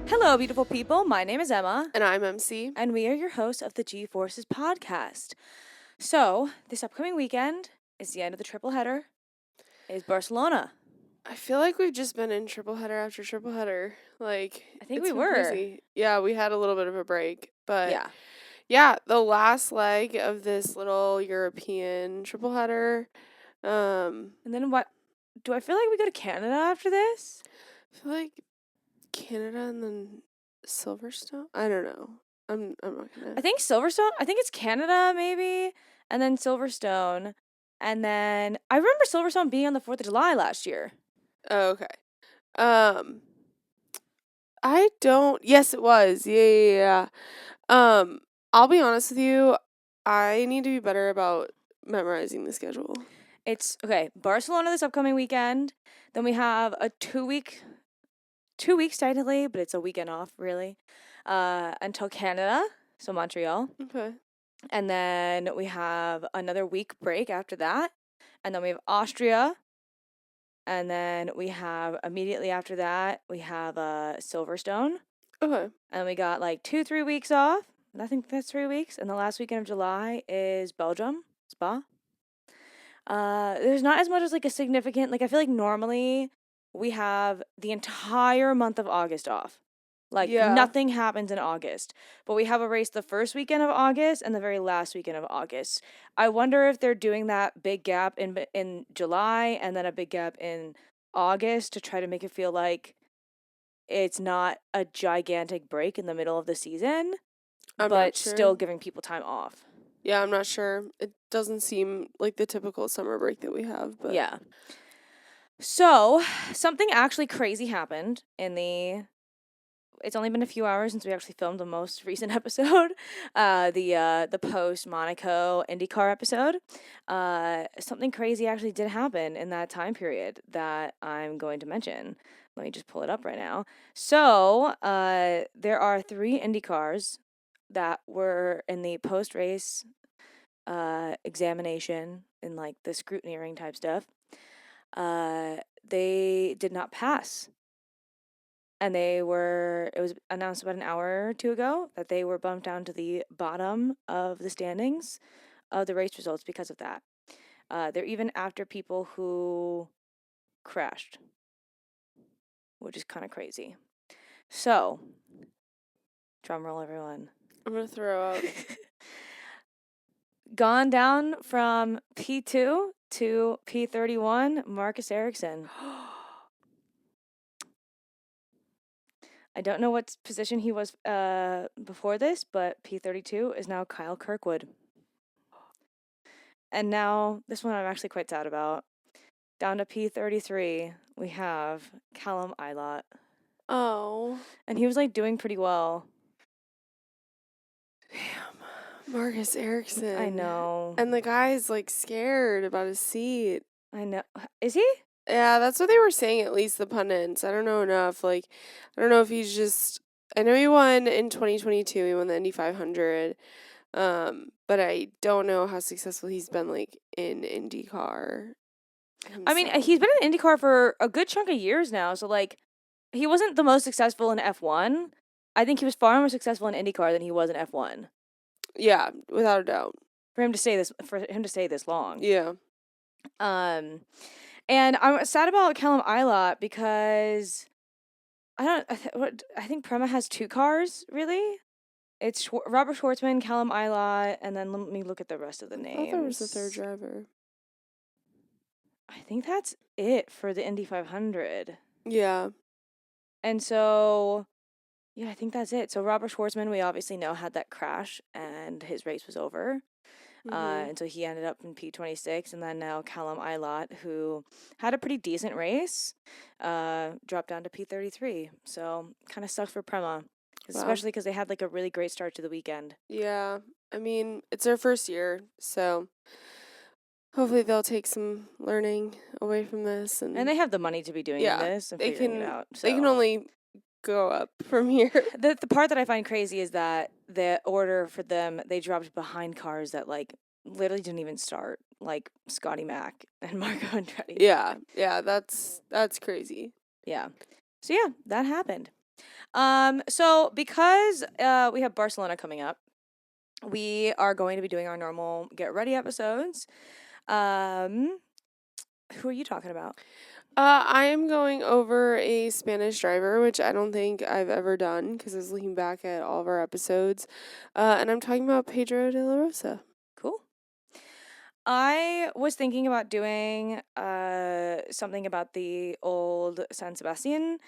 Hello, beautiful people. My name is Emma. And I'm MC. And we are your hosts of the G-Forces podcast. So, this upcoming weekend is the end of the triple header. Is Barcelona. I feel like we've just been in triple header after triple header. Like, I think it's we been were. crazy. Yeah, we had a little bit of a break. But Yeah. the last leg of this little European triple header. And then what? Do I feel like we go to Canada after this? I feel like Canada and then Silverstone? I don't know. I'm not gonna. I think Silverstone. I think it's Canada maybe, and then Silverstone, and then I remember Silverstone being on the 4th of July last year. Oh, okay. I don't. Yes, it was. Yeah. I'll be honest with you. I need to be better about memorizing the schedule. It's okay. Barcelona this upcoming weekend. Then we have a 2 weeks technically, but it's a weekend off really, until Canada, so Montreal. Okay. And then we have another week break after that, and then we have Austria, and then we have immediately after that we have Silverstone. Okay. And we got like 2-3 weeks off. I think that's 3 weeks, and the last weekend of July is Belgium, Spa. There's not as much as like a significant, like I feel like normally we have the entire month of August off. Like nothing happens in August, but we have a race the first weekend of August and the very last weekend of August. I wonder if they're doing that big gap in July and then a big gap in August to try to make it feel like it's not a gigantic break in the middle of the season, but still giving people time off. Yeah, I'm not sure. It doesn't seem like the typical summer break that we have, but yeah. So, something actually crazy happened it's only been a few hours since we actually filmed the most recent episode, the post Monaco IndyCar episode. Something crazy actually did happen in that time period that I'm going to mention. Let me just pull it up right now. So, there are 3 IndyCars that were in the post-race examination and like the scrutineering type stuff. They did not pass. And it was announced about an hour or 2 ago that they were bumped down to the bottom of the standings of the race results because of that. They're even after people who crashed, which is kind of crazy. So, drum roll, everyone. I'm going to throw up. Gone down from P2 to P31, Marcus Ericsson. I don't know what position he was before this, but P32 is now Kyle Kirkwood. And now, this one I'm actually quite sad about. Down to P33, we have Callum Ilott. Oh. And he was, like, doing pretty well. Damn. Marcus Ericsson. I know. And the guy's, like, scared about his seat. I know. Is he? Yeah, that's what they were saying, at least the pundits. I don't know enough. Like, I don't know if he's just... I know he won in 2022. He won the Indy 500. But I don't know how successful he's been, like, in IndyCar himself. I mean, he's been in IndyCar for a good chunk of years now. So, like, he wasn't the most successful in F1. I think he was far more successful in IndyCar than he was in F1. Yeah, without a doubt. For him to stay this long. Yeah. And I'm sad about Callum Ilott because I think Prema has 2 cars, really. It's Robert Schwartzman, Callum Ilott, and then let me look at the rest of the names. I thought there was a 3rd driver. I think that's it for the Indy 500. Yeah. And so, yeah, I think that's it. So Robert Schwartzman, we obviously know, had that crash and his race was over. And so he ended up in P26, and then now Callum Ilott, who had a pretty decent race, dropped down to P33. So kind of sucks for Prema, especially because they had like a really great start to the weekend. Yeah, I mean, it's their first year, so hopefully they'll take some learning away from this. And they have the money to be doing this and figuring it out. So. They can only go up from here. The part that I find crazy is that the order for them, they dropped behind cars that like literally didn't even start, like Scotty Mac and Marco Andretti. Yeah, that's crazy. Yeah. So yeah, that happened. So because we have Barcelona coming up, we are going to be doing our normal get ready episodes. Who are you talking about? I am going over a Spanish driver, which I don't think I've ever done because I was looking back at all of our episodes. And I'm talking about Pedro de la Rosa. Cool. I was thinking about doing something about the old San Sebastian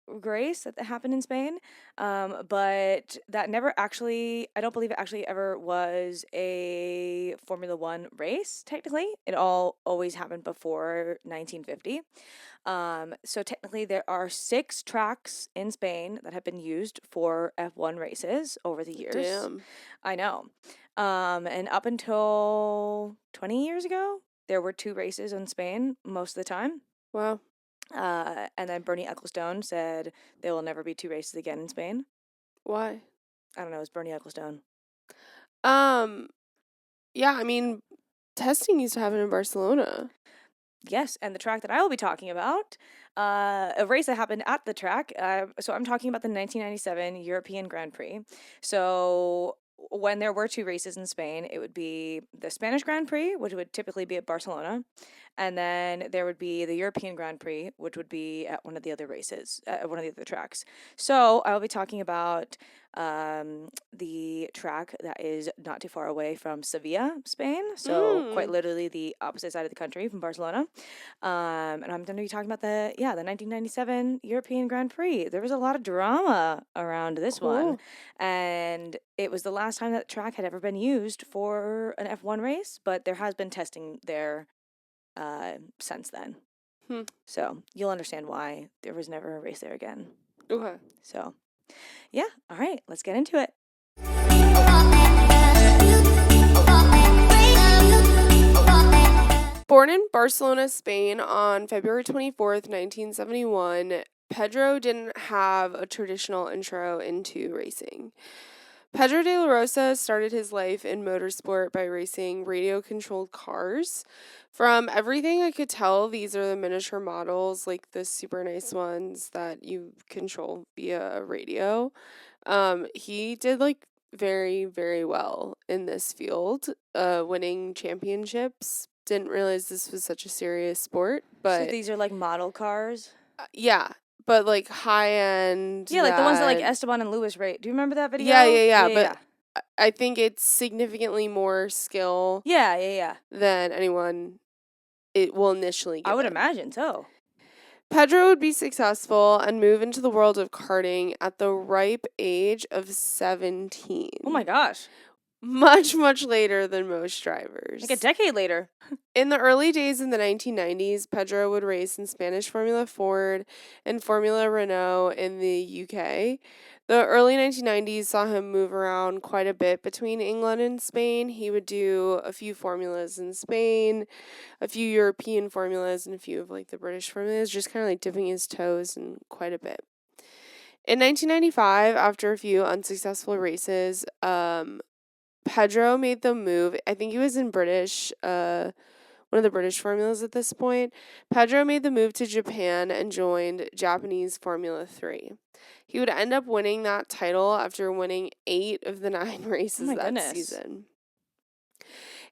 race that happened in Spain, but that never actually, I don't believe it actually ever was a Formula One race, technically. It all always happened before 1950. So technically, there are 6 tracks in Spain that have been used for F1 races over the years. Damn. I know. And up until 20 years ago, there were 2 races in Spain most of the time. Wow. And then Bernie Ecclestone said there will never be 2 races again in Spain. Why? I don't know. It's Bernie Ecclestone. Yeah, I mean, testing used to happen in Barcelona. Yes, and the track that I will be talking about, a race that happened at the track. So I'm talking about the 1997 European Grand Prix. So when there were 2 races in Spain, it would be the Spanish Grand Prix, which would typically be at Barcelona, and then there would be the European Grand Prix, which would be at one of the other races, at one of the other tracks. So I will be talking about the track that is not too far away from Sevilla, Spain. So quite literally the opposite side of the country from Barcelona. And I'm going to be talking about the 1997 European Grand Prix. There was a lot of drama around this one, and it was the last time that track had ever been used for an F1 race, but there has been testing there since then. So you'll understand why there was never a race there again. Okay. So, yeah. All right. Let's get into it. Born in Barcelona, Spain on February 24th, 1971, Pedro didn't have a traditional intro into racing. Pedro de la Rosa started his life in motorsport by racing radio-controlled cars. From everything I could tell, these are the miniature models, like the super nice ones that you control via radio. He did very, very well in this field, winning championships. Didn't realize this was such a serious sport, but So these are like model cars? yeah, but like high end. Yeah, like the ones that like Esteban and Lewis rate. Do you remember that video? Yeah. But I think it's significantly more skill. Yeah. Than anyone it will initially give. I would imagine so. Pedro would be successful and move into the world of karting at the ripe age of 17. Oh my gosh. Much, much later than most drivers. Like a decade later. In the early days in the 1990s, Pedro would race in Spanish Formula Ford and Formula Renault in the UK. The early 1990s saw him move around quite a bit between England and Spain. He would do a few formulas in Spain, a few European formulas, and a few of like the British formulas, just kind of like dipping his toes in quite a bit. In 1995, after a few unsuccessful races, Pedro made the move. I think he was in one of the British formulas at this point. Pedro made the move to Japan and joined Japanese Formula 3. He would end up winning that title after winning 8 of the 9 races season.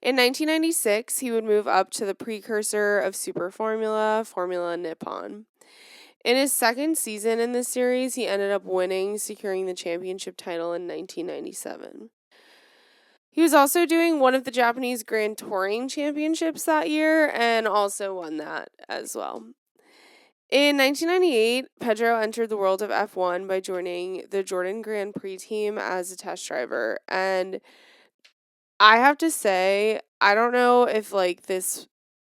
In 1996, he would move up to the precursor of Super Formula, Formula Nippon. In his second season in this series, he ended up winning, securing the championship title in 1997. He was also doing one of the Japanese Grand Touring Championships that year and also won that as well. In 1998, Pedro entered the world of F1 by joining the Jordan Grand Prix team as a test driver. And I have to say, I don't know if I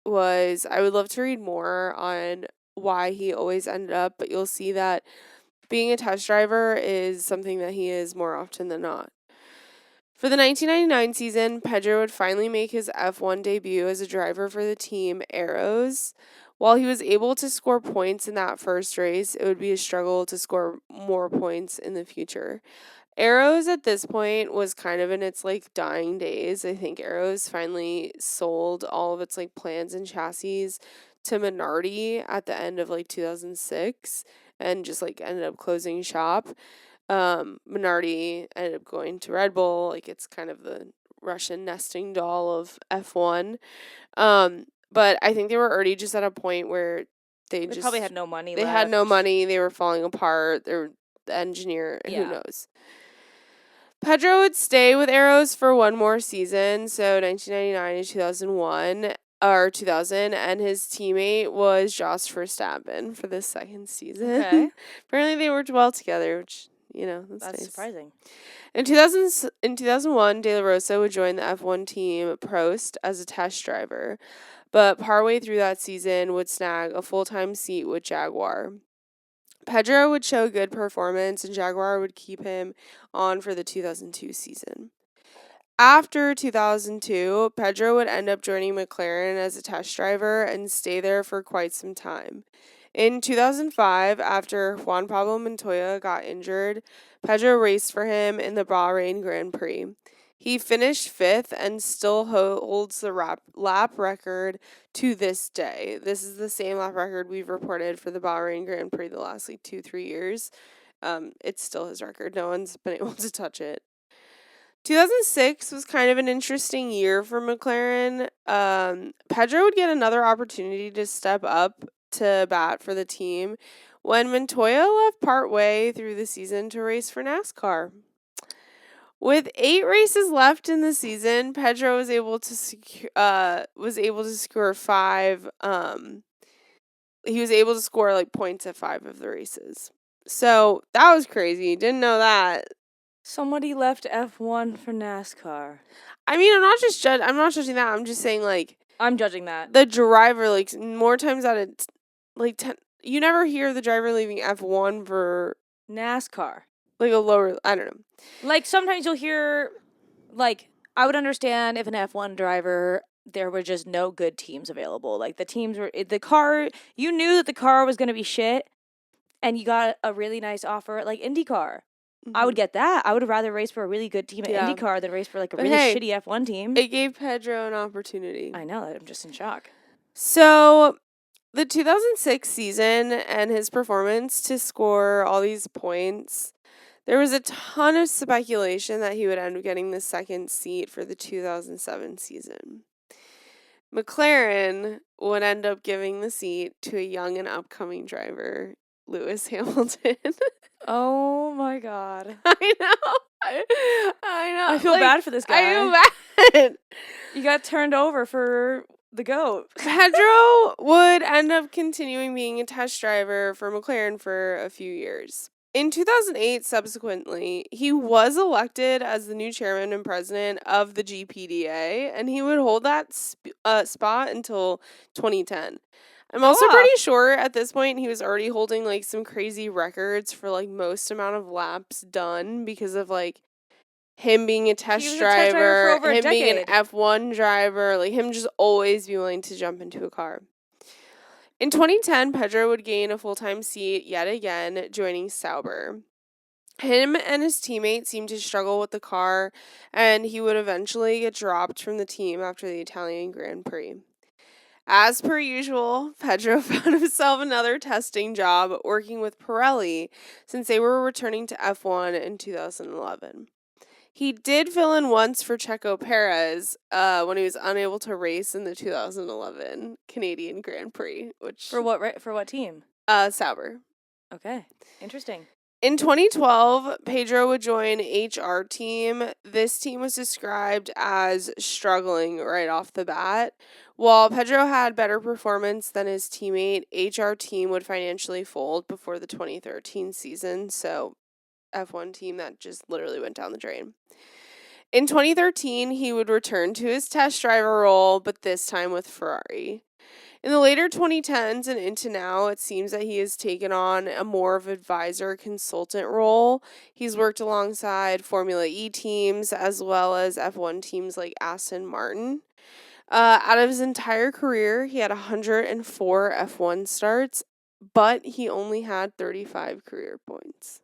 would love to read more on why he always ended up, but you'll see that being a test driver is something that he is more often than not. For the 1999 season, Pedro would finally make his F1 debut as a driver for the team Arrows. While he was able to score points in that first race, it would be a struggle to score more points in the future. Arrows at this point was kind of in its like dying days. I think Arrows finally sold all of its like plans and chassis to Minardi at the end of like 2006 and just like ended up closing shop. Minardi ended up going to Red Bull. Like it's kind of the Russian nesting doll of F1. But I think they were already just at a point where They probably had no money they left. had no money. They were falling apart. They're the engineer. Yeah. Who knows? Pedro would stay with Arrows for one more season, so 1999 and 2001 or 2000, and his teammate was Jos Verstappen for the second season. Okay. Apparently, they worked well together, which that's nice. Surprising. In 2001, De La Rosa would join the F1 team Prost as a test driver, but partway through that season would snag a full-time seat with Jaguar. Pedro would show good performance, and Jaguar would keep him on for the 2002 season. After 2002, Pedro would end up joining McLaren as a test driver and stay there for quite some time. In 2005, after Juan Pablo Montoya got injured, Pedro raced for him in the Bahrain Grand Prix. He finished 5th and still holds the lap record to this day. This is the same lap record we've reported for the Bahrain Grand Prix the last 2-3 years. It's still his record. No one's been able to touch it. 2006 was kind of an interesting year for McLaren. Pedro would get another opportunity to step up to bat for the team when Montoya left partway through the season to race for NASCAR. With 8 races left in the season, Pedro was able to score 5. He was able to score points at 5 of the races. So that was crazy. Didn't know that. Somebody left F1 for NASCAR. I mean, I'm not judging that. I'm just saying I'm judging that. The driver more times out of 10, you never hear the driver leaving F1 for NASCAR. A lower, I don't know. Sometimes you'll hear, I would understand if an F1 driver, there were just no good teams available. The teams were, you knew that the car was going to be shit, and you got a really nice offer, like IndyCar. Mm-hmm. I would get that. I would rather race for a really good team at IndyCar than race for, a really shitty F1 team. It gave Pedro an opportunity. I know. I'm just in shock. So the 2006 season and his performance to score all these points, there was a ton of speculation that he would end up getting the second seat for the 2007 season. McLaren would end up giving the seat to a young and upcoming driver, Lewis Hamilton. Oh my God. I know. I know. I feel bad for this guy. I feel bad. You got turned over for the GOAT. Pedro would end up continuing being a test driver for McLaren for a few years. In 2008, subsequently, he was elected as the new chairman and president of the GPDA, and he would hold that spot until 2010. I'm also pretty sure at this point he was already holding some crazy records for most amount of laps done because of him being a test driver, him being an F1 driver, him just always be willing to jump into a car. In 2010, Pedro would gain a full-time seat yet again, joining Sauber. Him and his teammate seemed to struggle with the car, and he would eventually get dropped from the team after the Italian Grand Prix. As per usual, Pedro found himself another testing job working with Pirelli since they were returning to F1 in 2011. He did fill in once for Checo Perez when he was unable to race in the 2011 Canadian Grand Prix. For what team? Sauber. Okay, interesting. In 2012, Pedro would join HR Team. This team was described as struggling right off the bat. While Pedro had better performance than his teammate, HR Team would financially fold before the 2013 season, so F1 team that just literally went down the drain. In 2013, he would return to his test driver role, but this time with Ferrari. In the later 2010s and into now, it seems that he has taken on a more of advisor consultant role. He's worked alongside Formula E teams as well as F1 teams like Aston Martin. Out of his entire career, he had 104 F1 starts, but he only had 35 career points.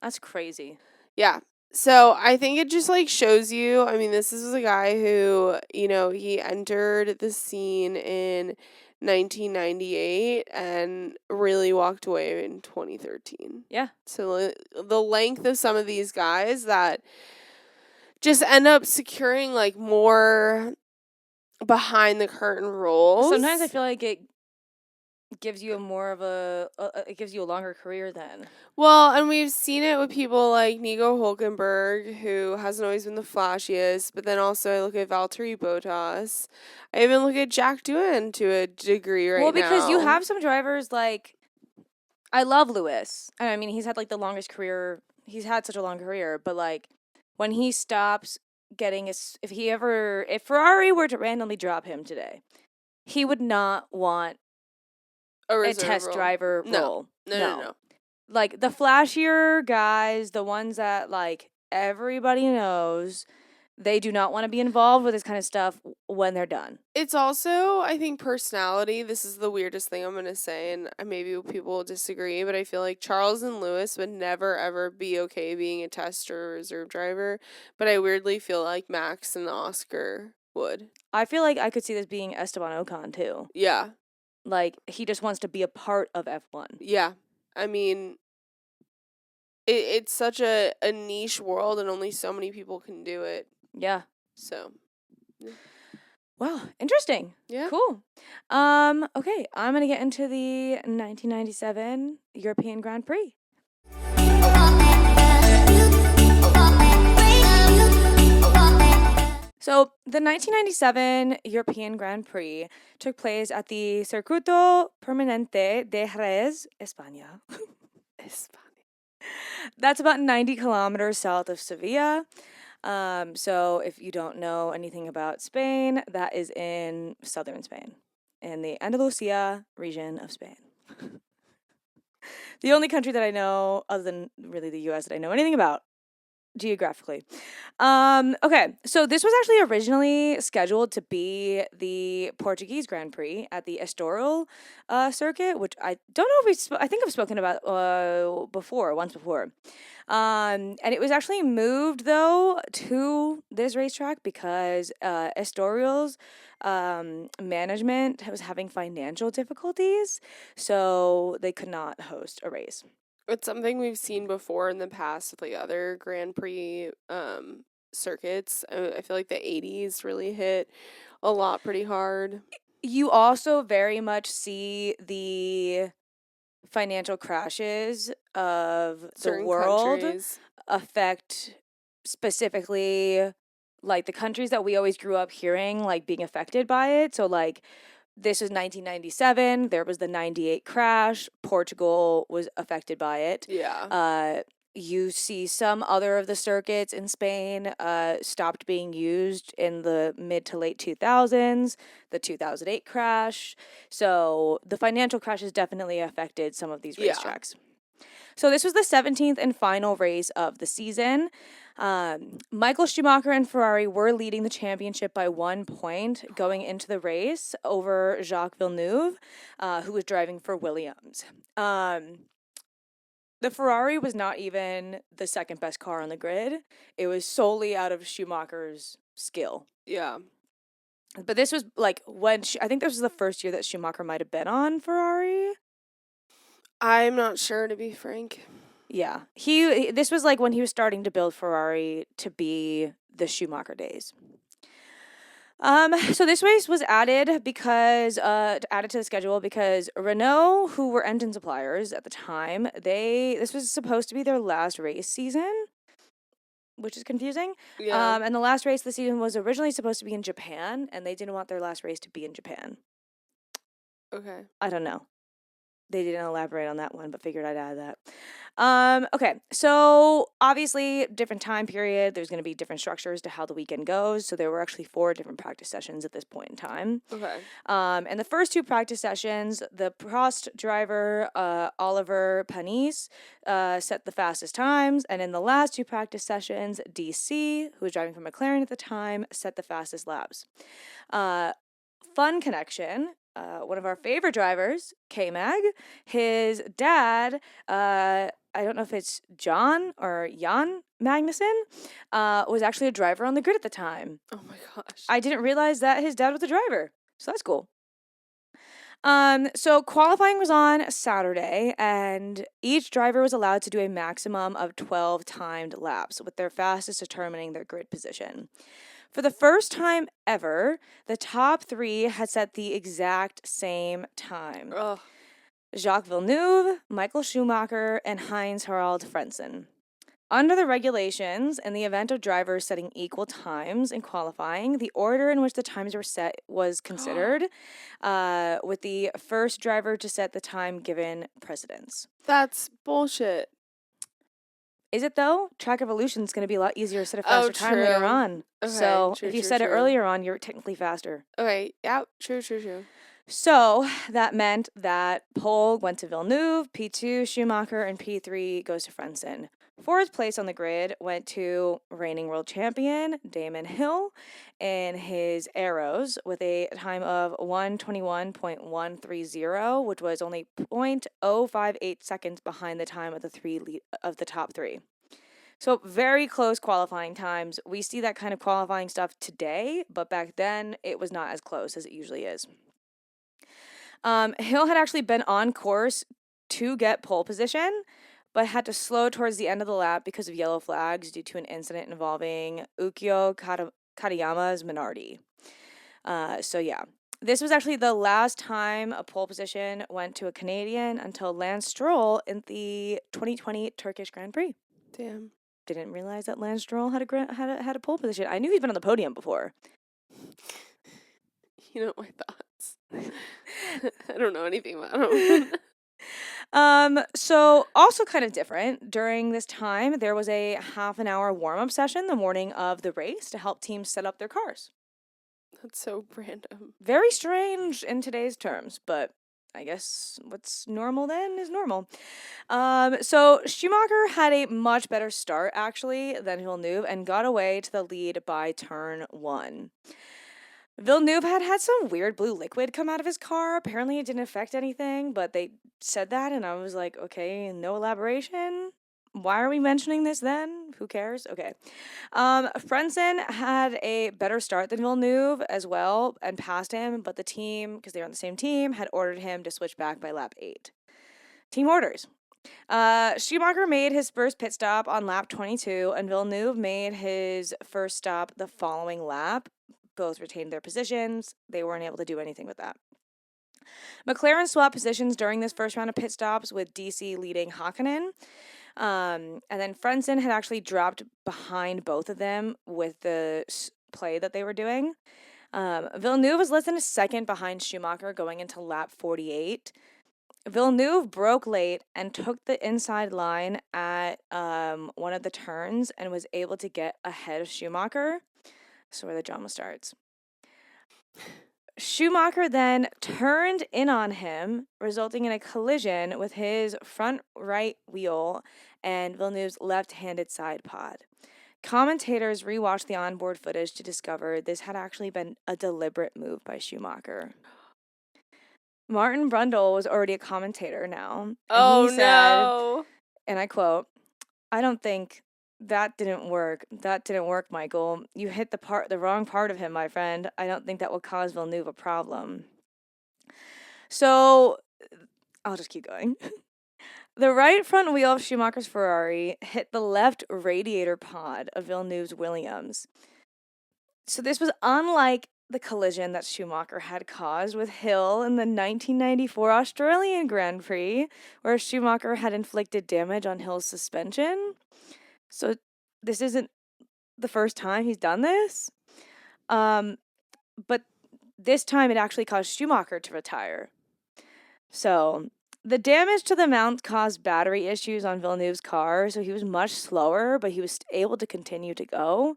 That's crazy. Yeah. So I think it just like shows you. I mean, this is a guy who, he entered the scene in 1998 and really walked away in 2013. Yeah. So the length of some of these guys that just end up securing like more behind the curtain roles. Sometimes I feel like it gives you it gives you a longer career then. Well, and we've seen it with people like Nico Hulkenberg, who hasn't always been the flashiest, but then also I look at Valtteri Bottas. I even look at Jack Doohan to a degree right now. Well, because you have some drivers like, I love Lewis. And I mean, he's had like the longest career. He's had such a long career, but like when he stops getting if Ferrari were to randomly drop him today, he would not want a test role. driver role. No. Like the flashier guys, the ones that like everybody knows, they do not want to be involved with this kind of stuff when they're done. It's also, I think, personality. This is the weirdest thing I'm going to say, and maybe people will disagree, but I feel like Charles and Lewis would never, ever be okay being a test or reserve driver, but I weirdly feel like Max and Oscar would. I feel like I could see this being Esteban Ocon, too. Yeah. Like, he just wants to be a part of F1. Yeah. I mean, it's such a niche world, and only so many people can do it. Yeah. So. Yeah. Wow, interesting. Yeah. Cool. Okay, I'm going to get into the 1997 European Grand Prix. So, the 1997 European Grand Prix took place at the Circuito Permanente de Jerez, España. That's about 90 kilometers south of Sevilla. So if you don't know anything about Spain, that is in southern Spain, in the Andalusia region of Spain. The only country that I know, other than really the US, that I know anything about geographically. Okay, so this was actually originally scheduled to be the Portuguese Grand Prix at the Estoril circuit, which I don't know if I think I've spoken about once before. And it was actually moved, though, to this racetrack because Estoril's management was having financial difficulties, so they could not host a race. It's something we've seen before in the past with like other Grand Prix circuits. I feel like the 80s really hit a lot pretty hard. You also very much see the financial crashes of certain the world countries affect specifically like the countries that we always grew up hearing like being affected by it. So like this was 1997. There was the 98 crash. Portugal was affected by it. Yeah. You see some other of the circuits in Spain stopped being used in the mid to late 2000s, the 2008 crash. So the financial crash has definitely affected some of these racetracks. So this was the 17th and final race of the season. Michael Schumacher and Ferrari were leading the championship by 1 point going into the race over Jacques Villeneuve, who was driving for Williams. The Ferrari was not even the second best car on the grid. It was solely out of Schumacher's skill. Yeah. But this was like I think this was the first year that Schumacher might have been on Ferrari. I'm not sure, to be frank. Yeah. This was like when he was starting to build Ferrari to be the Schumacher days. So this race was added to the schedule because Renault, who were engine suppliers at the time, this was supposed to be their last race season, which is confusing. Yeah. And the last race of the season was originally supposed to be in Japan, and they didn't want their last race to be in Japan. Okay. I don't know. They didn't elaborate on that one, but figured I'd add that. Okay, so obviously, different time period. There's going to be different structures to how the weekend goes. So there were actually 4 different practice sessions at this point in time. Okay. And the first 2 practice sessions, the Prost driver, Oliver Panis, set the fastest times. And in the last 2 practice sessions, DC, who was driving for McLaren at the time, set the fastest laps. Fun connection. one of our favorite drivers, K-Mag, his dad, I don't know if it's John or Jan Magnuson, was actually a driver on the grid at the time. Oh my gosh. I didn't realize that his dad was a driver, so that's cool. So qualifying was on Saturday, and each driver was allowed to do a maximum of 12 timed laps, with their fastest determining their grid position. For the first time ever, the top three had set the exact same time. Ugh. Jacques Villeneuve, Michael Schumacher, and Heinz-Harald Frentzen. Under the regulations, in the event of drivers setting equal times in qualifying, the order in which the times were set was considered, with the first driver to set the time given precedence. That's bullshit. Is it though? Track Evolution is going to be a lot easier to set a faster time later true. on. Okay, So true, if you true, set it true. earlier on, you're technically faster. Okay, yeah, true. So that meant that pole went to Villeneuve, P2 Schumacher, and P3 goes to Frentzen. Fourth place on the grid went to reigning world champion Damon Hill in his Arrows with a time of 1:21.130, which was only 0.058 seconds behind the time of the top three. So very close qualifying times. We see that kind of qualifying stuff today, but back then it was not as close as it usually is. Hill had actually been on course to get pole position, but had to slow towards the end of the lap because of yellow flags due to an incident involving Ukyo Katayama's Minardi. So yeah, this was actually the last time a pole position went to a Canadian until Lance Stroll in the 2020 Turkish Grand Prix. Damn. Didn't realize that Lance Stroll had a pole position. I knew he'd been on the podium before. You know my thoughts. I don't know anything about him. So also kind of different. During this time, there was a half an hour warm-up session the morning of the race to help teams set up their cars. That's so random. Very strange in today's terms, but I guess what's normal then is normal. So Schumacher had a much better start actually than Villeneuve and got away to the lead by turn 1. Villeneuve had some weird blue liquid come out of his car. Apparently it didn't affect anything, but they said that and I was like, okay, no elaboration. Why are we mentioning this then? Who cares? Okay. Frentzen had a better start than Villeneuve as well and passed him, but the team, because they were on the same team, had ordered him to switch back by lap 8. Team orders. Schumacher made his first pit stop on lap 22, and Villeneuve made his first stop the following lap. Both retained their positions. They weren't able to do anything with that. McLaren swapped positions during this first round of pit stops with DC leading Hakkinen. And then Frentzen had actually dropped behind both of them with the play that they were doing. Villeneuve was less than a second behind Schumacher going into lap 48. Villeneuve broke late and took the inside line at one of the turns and was able to get ahead of Schumacher. So where the drama starts. Schumacher then turned in on him, resulting in a collision with his front right wheel and Villeneuve's left-handed side pod. Commentators rewatched the onboard footage to discover this had actually been a deliberate move by Schumacher. Martin Brundle was already a commentator now. And he said, no. and I quote, "I don't think that didn't work. That didn't work, Michael. You hit the wrong part of him, my friend. I don't think that will cause Villeneuve a problem." So, I'll just keep going. The right front wheel of Schumacher's Ferrari hit the left radiator pod of Villeneuve's Williams. So this was unlike the collision that Schumacher had caused with Hill in the 1994 Australian Grand Prix, where Schumacher had inflicted damage on Hill's suspension. So this isn't the first time he's done this. But this time it actually caused Schumacher to retire. So the damage to the mount caused battery issues on Villeneuve's car, so he was much slower, but he was able to continue to go.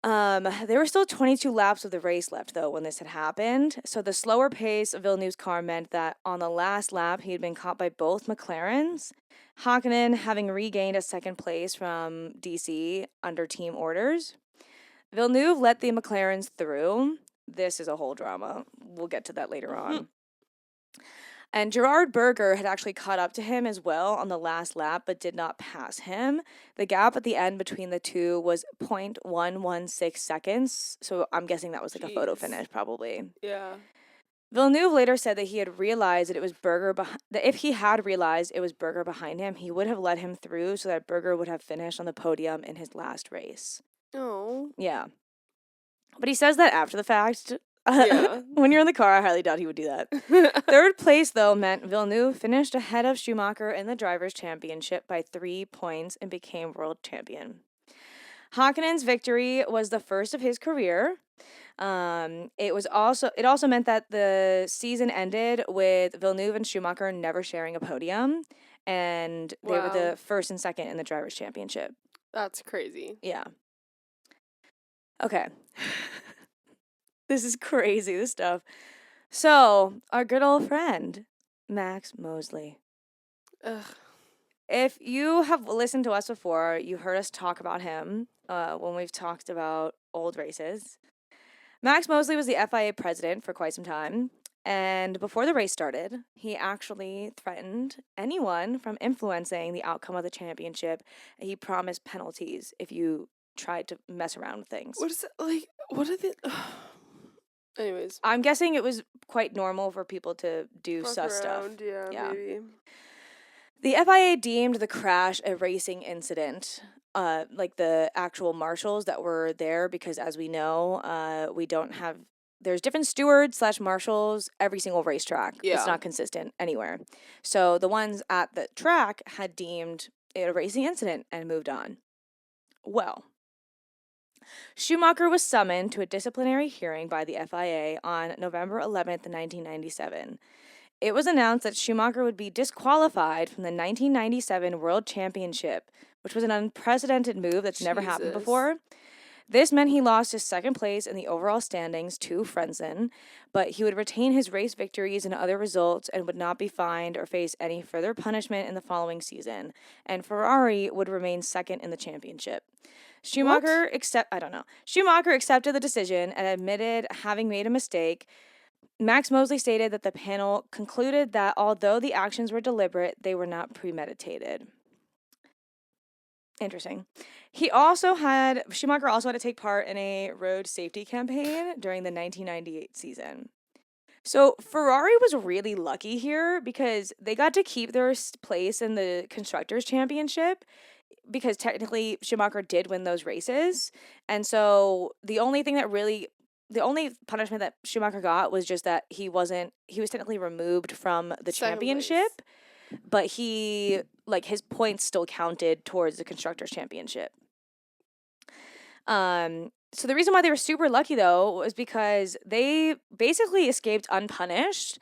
There were still 22 laps of the race left, though, when this had happened. So the slower pace of Villeneuve's car meant that on the last lap, he had been caught by both McLarens, Hakkinen having regained a second place from DC under team orders. Villeneuve let the McLarens through, this is a whole drama. We'll get to that later on. And Gerard Berger had actually caught up to him as well on the last lap, but did not pass him. The gap at the end between the two was 0.116 seconds. So I'm guessing that was like a photo finish, probably. Yeah. Villeneuve later said that he had realized that it was Berger that if he had realized it was Berger behind him, he would have let him through so that Berger would have finished on the podium in his last race. Oh. Yeah. But he says that after the fact. Yeah. When you're in the car, I highly doubt he would do that. Third place, though, meant Villeneuve finished ahead of Schumacher in the Drivers' Championship by 3 points and became world champion. Hakkönen's victory was the first of his career. It also meant that the season ended with Villeneuve and Schumacher never sharing a podium, and they were the first and second in the Drivers' Championship. That's crazy. Yeah. Okay. This is crazy, this stuff. So, our good old friend, Max Mosley. Ugh. If you have listened to us before, you heard us talk about him when we've talked about old races. Max Mosley was the FIA president for quite some time, and before the race started, he actually threatened anyone from influencing the outcome of the championship. He promised penalties if you tried to mess around with things. What is it like? What are they? Anyways, I'm guessing it was quite normal for people to do sus stuff. Yeah, maybe. The FIA deemed the crash a racing incident, like the actual marshals that were there, because as we know, there's different stewards / marshals every single racetrack. Yeah. It's not consistent anywhere. So the ones at the track had deemed it a racing incident and moved on. Well, Schumacher was summoned to a disciplinary hearing by the FIA on November 11th, 1997. It was announced that Schumacher would be disqualified from the 1997 World Championship, which was an unprecedented move that's never happened before. This meant he lost his second place in the overall standings to Frentzen, but he would retain his race victories and other results and would not be fined or face any further punishment in the following season, and Ferrari would remain second in the championship. Schumacher accepted the decision and admitted having made a mistake. Max Mosley stated that the panel concluded that although the actions were deliberate, they were not premeditated. Interesting. Schumacher also had to take part in a road safety campaign during the 1998 season. So Ferrari was really lucky here because they got to keep their place in the Constructors' Championship, because technically Schumacher did win those races. And so the only punishment that Schumacher got was just that he was technically removed from the championship, but his points still counted towards the Constructors' Championship. So the reason why they were super lucky, though, was because they basically escaped unpunished,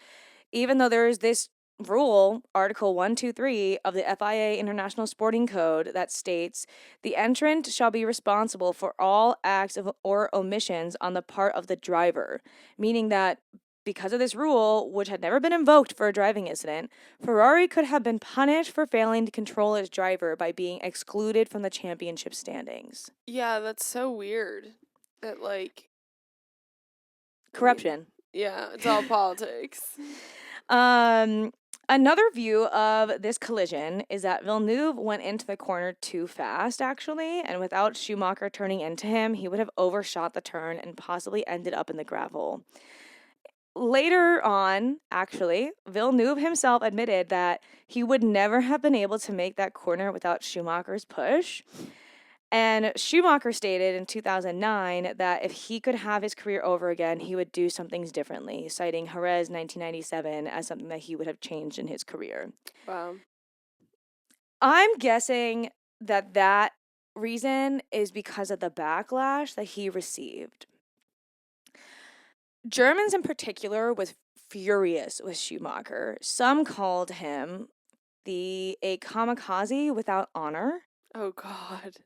even though there is this rule, Article 123 of the FIA International Sporting Code, that states the entrant shall be responsible for all acts or omissions on the part of the driver, meaning that because of this rule, which had never been invoked for a driving incident, Ferrari could have been punished for failing to control his driver by being excluded from the championship standings. Yeah, that's so weird. That, corruption. Yeah, it's all politics. Another view of this collision is that Villeneuve went into the corner too fast, actually, and without Schumacher turning into him, he would have overshot the turn and possibly ended up in the gravel. Later on, actually, Villeneuve himself admitted that he would never have been able to make that corner without Schumacher's push. And Schumacher stated in 2009 that if he could have his career over again, he would do some things differently, citing Jerez 1997 as something that he would have changed in his career. Wow. I'm guessing that reason is because of the backlash that he received. Germans in particular was furious with Schumacher. Some called him a kamikaze without honor. Oh, God.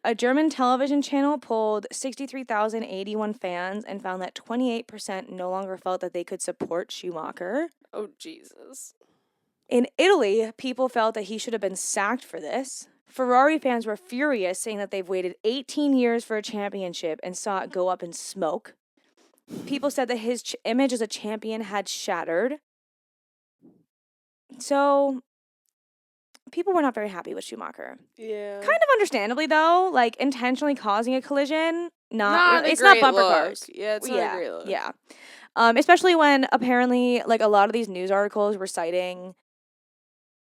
A German television channel polled 63,081 fans and found that 28% no longer felt that they could support Schumacher. Oh, Jesus. In Italy, people felt that he should have been sacked for this. Ferrari fans were furious, saying that they've waited 18 years for a championship and saw it go up in smoke. people said that his image as a champion had shattered. So people were not very happy with Schumacher. Yeah. Kind of understandably, though, like intentionally causing a collision, it's not great bumper look. cars. Yeah, it's not a great look. Yeah. Especially when apparently, like, a lot of these news articles were citing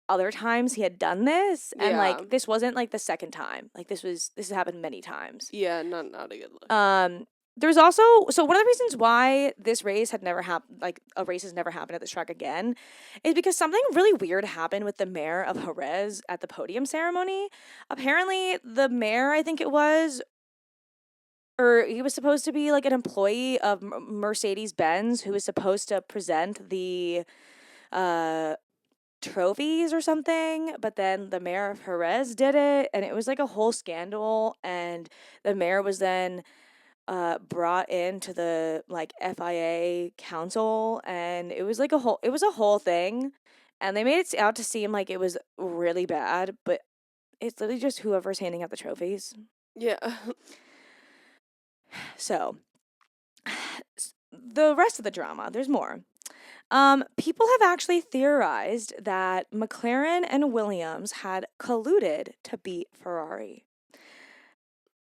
other times he had done this, and Yeah. like this wasn't like the second time. Like this has happened many times. Yeah, not a good look. There's also, so one of the reasons why this race had never happened, like a race has never happened at this track again, is because something really weird happened with the mayor of Jerez at the podium ceremony. Apparently, the mayor, I think it was, or he was supposed to be like an employee of Mercedes-Benz who was supposed to present the trophies or something, but then the mayor of Jerez did it, and it was like a whole scandal, and the mayor was then brought into the like FIA council, and it was a whole thing, and they made it out to seem like it was really bad, but it's literally just whoever's handing out the trophies. Yeah. So the rest of the drama, there's more. People have actually theorized that McLaren and Williams had colluded to beat Ferrari.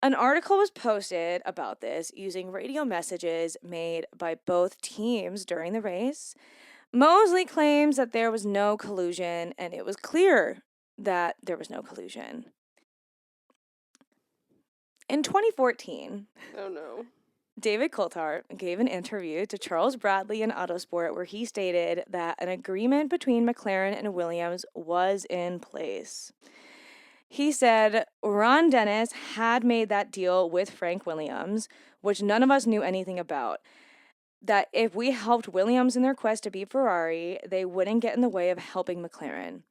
An article was posted about this using radio messages made by both teams during the race. Mosley claims that there was no collusion, and it was clear that there was no collusion. In 2014, Oh no. David Coulthard gave an interview to Charles Bradley in Autosport where he stated that an agreement between McLaren and Williams was in place. He said Ron Dennis had made that deal with Frank Williams, which none of us knew anything about. That if we helped Williams in their quest to beat Ferrari, they wouldn't get in the way of helping McLaren.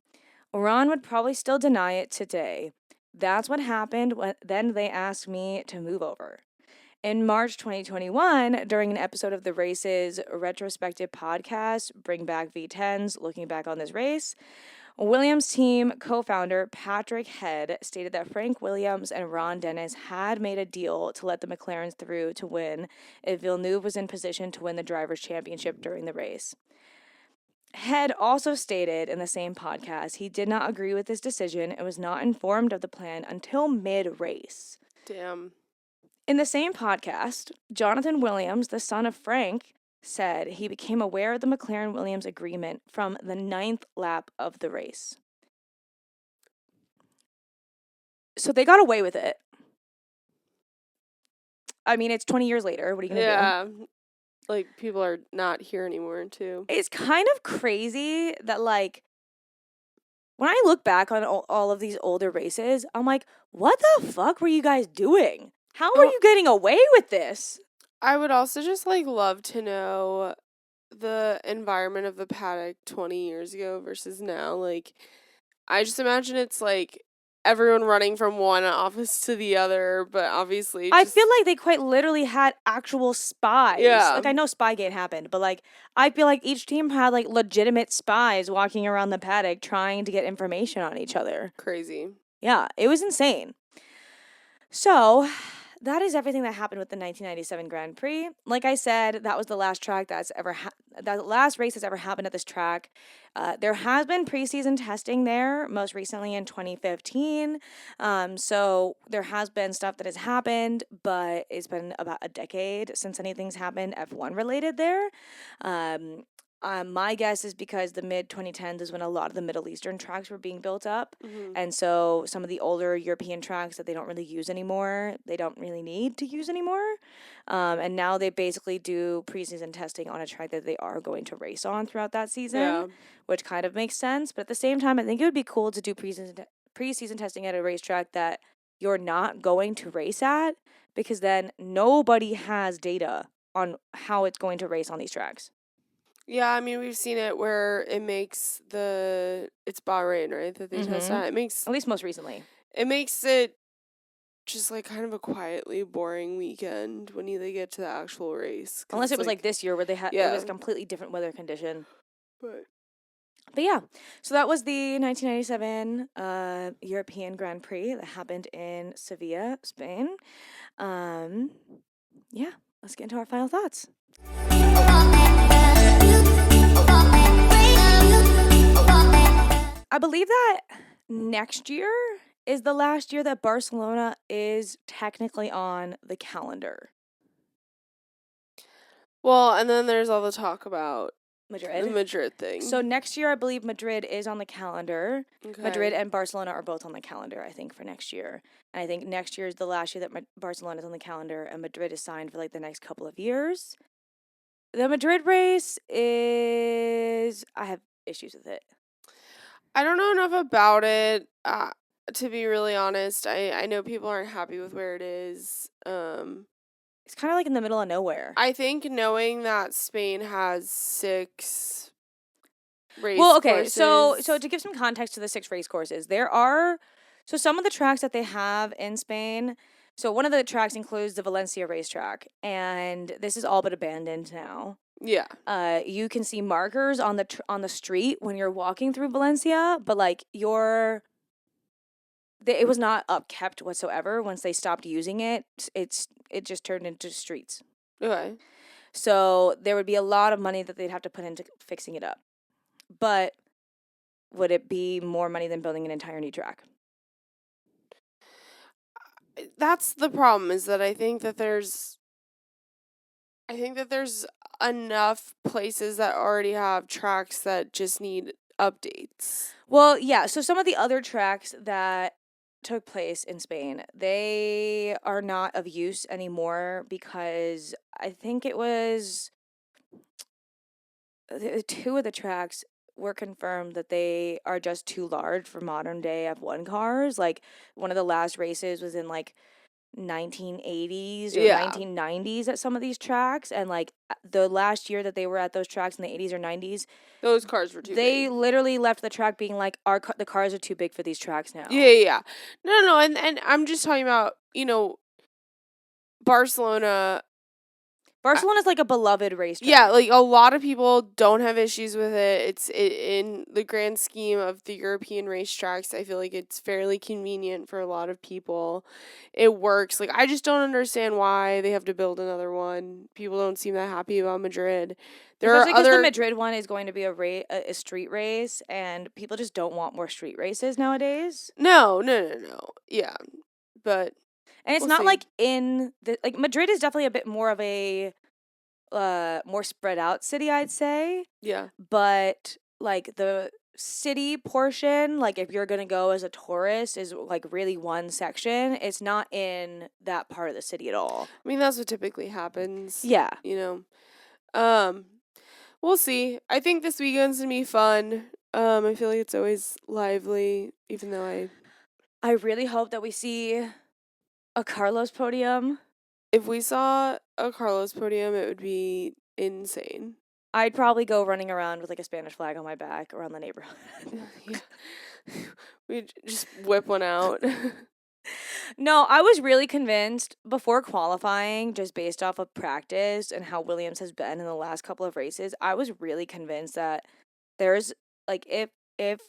Ron would probably still deny it today. That's what happened when then they asked me to move over. In March 2021, during an episode of the race's retrospective podcast, Bring Back V10s, looking back on this race, Williams team co-founder Patrick Head stated that Frank Williams and Ron Dennis had made a deal to let the McLarens through to win if Villeneuve was in position to win the Drivers' Championship during the race. Head also stated in the same podcast he did not agree with this decision and was not informed of the plan until mid-race. Damn. In the same podcast, Jonathan Williams, the son of Frank, said he became aware of the McLaren-Williams agreement from the 9th lap of the race. So they got away with it. I mean, it's 20 years later. What are you going to do? Yeah. Like, people are not here anymore, too. It's kind of crazy that, like, when I look back on all of these older races, I'm like, what the fuck were you guys doing? How are you getting away with this? I would also just, like, love to know the environment of the paddock 20 years ago versus now. Like, I just imagine it's, like, everyone running from one office to the other, but obviously I feel like they quite literally had actual spies. Yeah. Like, I know Spygate happened, but, like, I feel like each team had, like, legitimate spies walking around the paddock trying to get information on each other. Crazy. Yeah, it was insane. So, that is everything that happened with the 1997 Grand Prix. Like I said, that was the last track that last race that's ever happened at this track. There has been preseason testing there, most recently in 2015. So there has been stuff that has happened, but it's been about a decade since anything's happened F1 related there. My guess is because the mid-2010s is when a lot of the Middle Eastern tracks were being built up. Mm-hmm. And so some of the older European tracks that they don't really use anymore, they don't really need to use anymore. And now they basically do preseason testing on a track that they are going to race on throughout that season, which kind of makes sense. But at the same time, I think it would be cool to do preseason testing at a racetrack that you're not going to race at, because then nobody has data on how it's going to race on these tracks. Yeah, I mean, we've seen it where it makes it's Bahrain, right, that they test at. It makes, at least most recently, it makes it just, like, kind of a quietly boring weekend when they get to the actual race. Unless it was like this year where they had it was a completely different weather condition. But yeah, so that was the 1997 European Grand Prix that happened in Sevilla, Spain. Yeah, let's get into our final thoughts. I believe that next year is the last year that Barcelona is technically on the calendar. Well, and then there's all the talk about the Madrid. Madrid thing. So next year, I believe Madrid is on the calendar. Okay. Madrid and Barcelona are both on the calendar, I think, for next year. And I think next year is the last year that Barcelona is on the calendar, and Madrid is signed for like the next couple of years. The Madrid race is, I have issues with it. I don't know enough about it. To be really honest, I know people aren't happy with where it is. It's kind of like in the middle of nowhere. I think knowing that Spain has 6 race Well, okay, courses. so to give some context to the 6 race courses, there are some of the tracks that they have in Spain. So one of the tracks includes the Valencia racetrack, and this is all but abandoned now. Yeah. You can see markers on the street when you're walking through Valencia, but like it was not upkept whatsoever. Once they stopped using it, it just turned into streets. Okay. So there would be a lot of money that they'd have to put into fixing it up. But would it be more money than building an entire new track? That's the problem, is that I think that there's enough places that already have tracks that just need updates. Well, yeah, so some of the other tracks that took place in Spain, they are not of use anymore because I think it was 2 of the tracks were confirmed that they are just too large for modern day F1 cars. Like one of the last races was in like 1980s or 1990s at some of these tracks, and like the last year that they were at those tracks in the 80s or 90s, those cars were too they big. literally left the track being like, the cars are too big for these tracks now. Yeah. No, and I'm just talking about, Barcelona. Barcelona's like a beloved racetrack. Yeah, like a lot of people don't have issues with it. In the grand scheme of the European racetracks, I feel like it's fairly convenient for a lot of people. It works. Like, I just don't understand why they have to build another one. People don't seem that happy about Madrid. Especially because the Madrid one is going to be a street race, and people just don't want more street races nowadays. No. Yeah, but and it's not like Madrid is definitely a bit more of a more spread out city, I'd say. Yeah. But like the city portion, like if you're going to go as a tourist, is like really one section. It's not in that part of the city at all. I mean, that's what typically happens. Yeah. We'll see. I think this weekend's gonna be fun. I feel like it's always lively, even though I really hope that we see a Carlos podium. If we saw a Carlos podium, it would be insane. I'd probably go running around with like a Spanish flag on my back around the neighborhood. Yeah. We'd just whip one out. No, I was really convinced before qualifying, just based off of practice and how Williams has been in the last couple of races, I was really convinced that there's like if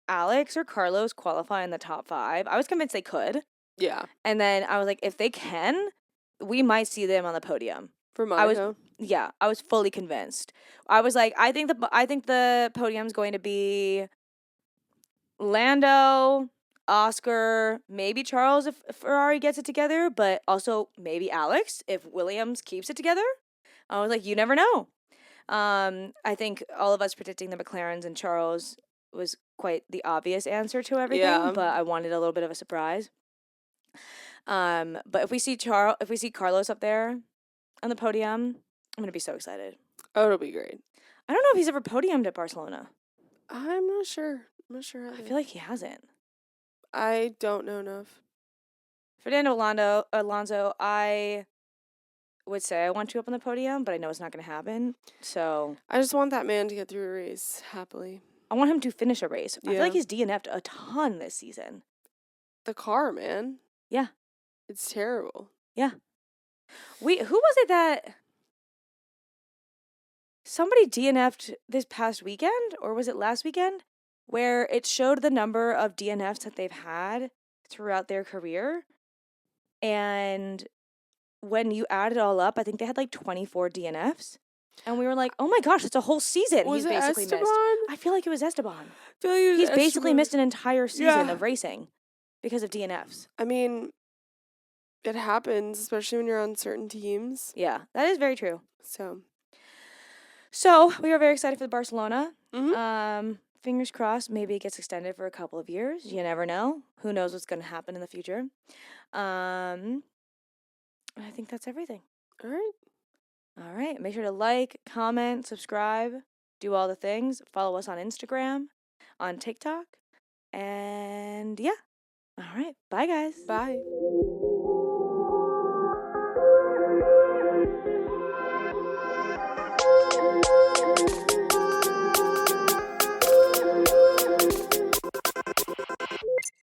Alex or Carlos qualify in the top 5, I was convinced they could. Yeah. And then I was like, if they can, we might see them on the podium. For Monaco? I was fully convinced. I was like, I think the podium's going to be Lando, Oscar, maybe Charles if Ferrari gets it together, but also maybe Alex if Williams keeps it together. I was like, you never know. I think all of us predicting the McLarens and Charles was quite the obvious answer to everything, but I wanted a little bit of a surprise. But if we see Carlos up there on the podium, I'm gonna be so excited. Oh, it'll be great. I don't know if he's ever podiumed at Barcelona. I'm not sure. I feel like he hasn't. I don't know enough. Fernando Alonso, I would say I want you up on the podium, but I know it's not going to happen. So I just want that man to get through a race happily. I want him to finish a race. I feel like he's DNF'd a ton this season. The car, man. Yeah. It's terrible. Yeah. Who was it that somebody DNF'd this past weekend, or was it last weekend, where it showed the number of DNFs that they've had throughout their career, and when you add it all up, I think they had like 24 DNFs. And we were like, oh my gosh, it's a whole season Was he's it basically Esteban? missed. I feel like it was Esteban. I feel like it was He's basically Esteban. missed an entire season Yeah. of racing because of DNFs. I mean, it happens, especially when you're on certain teams. Yeah, that is very true. So we are very excited for the Barcelona. mhm. Fingers crossed, maybe it gets extended for a couple of years. You never know. Who knows what's going to happen in the future? I think that's everything. All right. All right. Make sure to like, comment, subscribe, do all the things. Follow us on Instagram, on TikTok. And yeah. All right. Bye, guys. Bye.